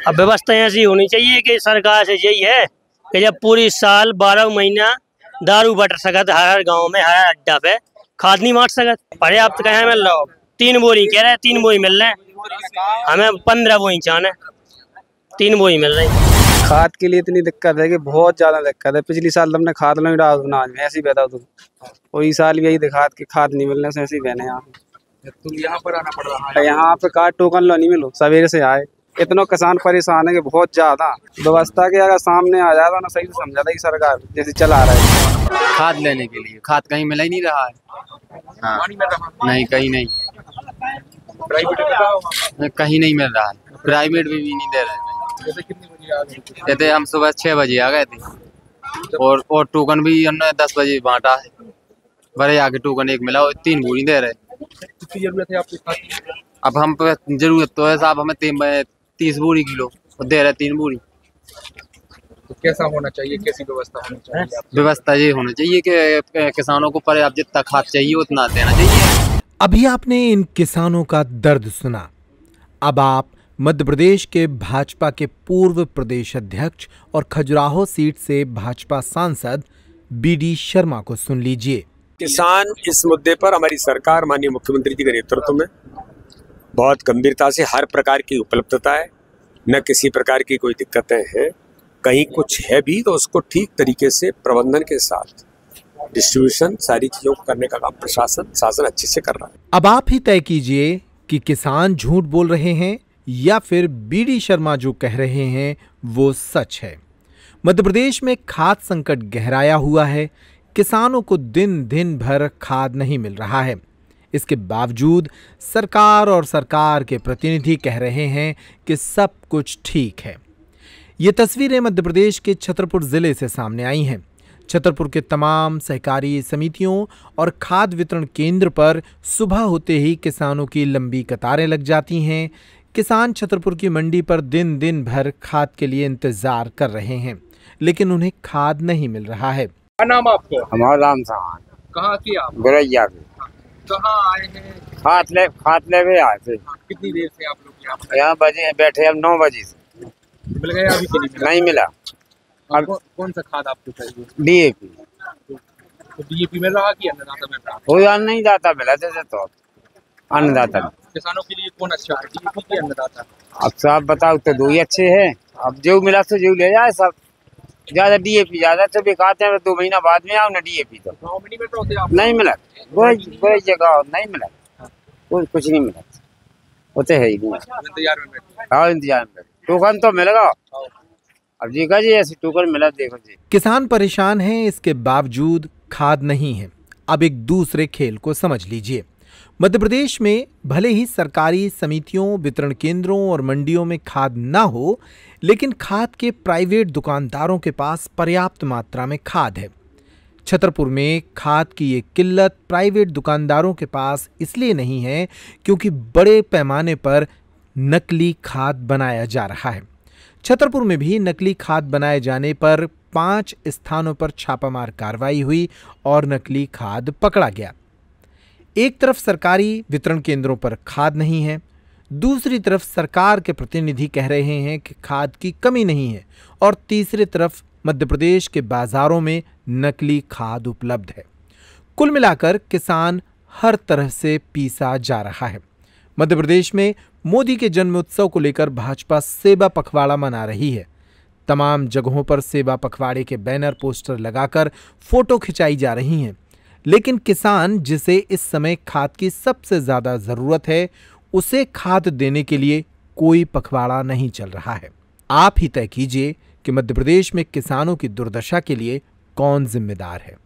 अब व्यवस्था ऐसी होनी चाहिए कि सरकार से यही है कि जब पूरी साल 12 महीना दारू बट सकत हर गांव में हर अड्डा पे खाद नहीं बांट सकत। पर्याप्त कहे मिल रहा 3 बोरी कह रहे हैं, 3 बोरी मिल रहे हैं, हमें 15 बोरी चाहिए, 3 बोरी मिल रही। खाद के लिए इतनी दिक्कत है कि बहुत ज्यादा दिक्कत है। पिछली साल हमने खाद नहीं डाला, ऐसे ही बैठा तो वही साल भी यही दिखा कि खाद नहीं मिलने से ऐसे ही बहने यहाँ तुम यहाँ पर आना पड़ रहा है। यहाँ पे कार्ड टोकन लो नहीं मिलो, सवेरे से आए, इतना किसान परेशान है कि बहुत ज्यादा। व्यवस्था के अगर सामने आ जाता ना सही से समझा था सरकार जैसे चला रहा है। खाद लेने के लिए खाद कहीं मिल ही नहीं रहा है। हाँ। नहीं कहीं नहीं, प्राइवेट कहीं नहीं मिल रहा है, प्राइवेट भी नहीं दे रहे हैं। जैसे कितने बजे आ गए? कहते हम सुबह 6 बजे आ गए थे और टोकन भी उन्होंने 10 बजे बांटा है। बड़े आगे टोकन एक मिला और 3 बोरी दे रहे। कितनी जरूरत है आपकी खाद की? अब हम पे जरूरत तो है साहब, हमें 30 बोरी किलो और दे रहे 3 बोरी। तो कैसा होना चाहिए, कैसी व्यवस्था होनी चाहिए? व्यवस्था ये होनी चाहिए कि किसानों को पर्याप्त जितना खाद चाहिए उतना देना चाहिए। अभी आपने इन किसानों का दर्द सुना। अब आप मध्य प्रदेश के भाजपा के पूर्व प्रदेश अध्यक्ष और खजुराहो सीट से भाजपा सांसद बीडी शर्मा को सुन लीजिए। किसान इस मुद्दे पर हमारी सरकार माननीय मुख्यमंत्री जी के नेतृत्व में बहुत गंभीरता से हर प्रकार की उपलब्धता है, न किसी प्रकार की कोई दिक्कतें हैं। कहीं कुछ है भी तो उसको ठीक तरीके से प्रबंधन के साथ डिस्ट्रीब्यूशन सारी चीजों को करने का काम प्रशासन शासन अच्छे से कर रहा है। अब आप ही तय कीजिए कि किसान झूठ बोल रहे हैं या फिर बीडी शर्मा जो कह रहे हैं वो सच है। मध्य प्रदेश में खाद संकट गहराया हुआ है। किसानों को दिन दिन भर खाद नहीं मिल रहा है। इसके बावजूद सरकार और सरकार के प्रतिनिधि कह रहे हैं कि सब कुछ ठीक है। ये तस्वीरें मध्य प्रदेश के छतरपुर जिले से सामने आई हैं। छतरपुर के तमाम सहकारी समितियों और खाद वितरण केंद्र पर सुबह होते ही किसानों की लंबी कतारें लग जाती हैं। किसान छतरपुर की मंडी पर दिन दिन भर खाद के लिए इंतजार कर रहे हैं, लेकिन उन्हें खाद नहीं मिल रहा है। क्या नाम आपको? हमारा राम सामान कहाँ की आप? गुरैया के कहाँ आए हैं? खाद ले भी आए थे। कितनी देर से आप लोग यहाँ बजे बैठे हम 9 बजे से। मिल गया अभी के नहीं मिला। अब कौन सा खाद आपको चाहिए? डीएपी। तो डीएपी मिल रहा कि अन्नदाता मिल रहा? कोई अन्नदाता मिला जैसे तो अन्नदाता। किसानों के लिए कौन अच्छा है, डीएपी की अन्नदाता? अब साहब बताओ तो 2 ही अच्छे हैं। अब जो मिला तो जो ले जाए सब। ज्यादा डीएपी ज्यादा तो बिकाते हैं, 2 महीना बाद में आओ ना डीएपी तो गाँव में नहीं मिल रहे आप? नहीं मिला। कोई जगह नहीं मिला, कुछ नहीं मिला, होते है ही नहीं। इंतजार में बैठे? हाँ इंतजार में। टोकन तो मिलेगा। अब जी का जी ऐसे टोकन मिला, देखो जी। किसान परेशान हैं, इसके बावजूद खाद नहीं है। अब एक दूसरे खेल को समझ लीजिए। मध्य प्रदेश में भले ही सरकारी समितियों, वितरण केंद्रों और मंडियों में खाद ना हो, लेकिन खाद के प्राइवेट दुकानदारों के पास पर्याप्त मात्रा में खाद है। छतरपुर में खाद की ये किल्लत प्राइवेट दुकानदारों के पास इसलिए नहीं है क्योंकि बड़े पैमाने पर नकली खाद बनाया जा रहा है। छतरपुर में भी नकली खाद बनाए जाने पर 5 स्थानों पर छापामार कार्रवाई हुई और नकली खाद पकड़ा गया। एक तरफ सरकारी वितरण केंद्रों पर खाद नहीं है, दूसरी तरफ सरकार के प्रतिनिधि कह रहे हैं कि खाद की कमी नहीं है, और तीसरी तरफ मध्य प्रदेश के बाजारों में नकली खाद उपलब्ध है। कुल मिलाकर किसान हर तरह से पीसा जा रहा है। मध्य प्रदेश में मोदी के जन्म उत्सव को लेकर भाजपा सेवा पखवाड़ा मना रही है। तमाम जगहों पर सेवा पखवाड़े के बैनर, पोस्टर लगाकर फोटो खिंचाई जा रही हैं, लेकिन किसान जिसे इस समय खाद की सबसे ज्यादा जरूरत है, उसे खाद देने के लिए कोई पखवाड़ा नहीं चल रहा है। आप ही तय कीजिए कि मध्य प्रदेश में किसानों की दुर्दशा के लिए कौन जिम्मेदार है।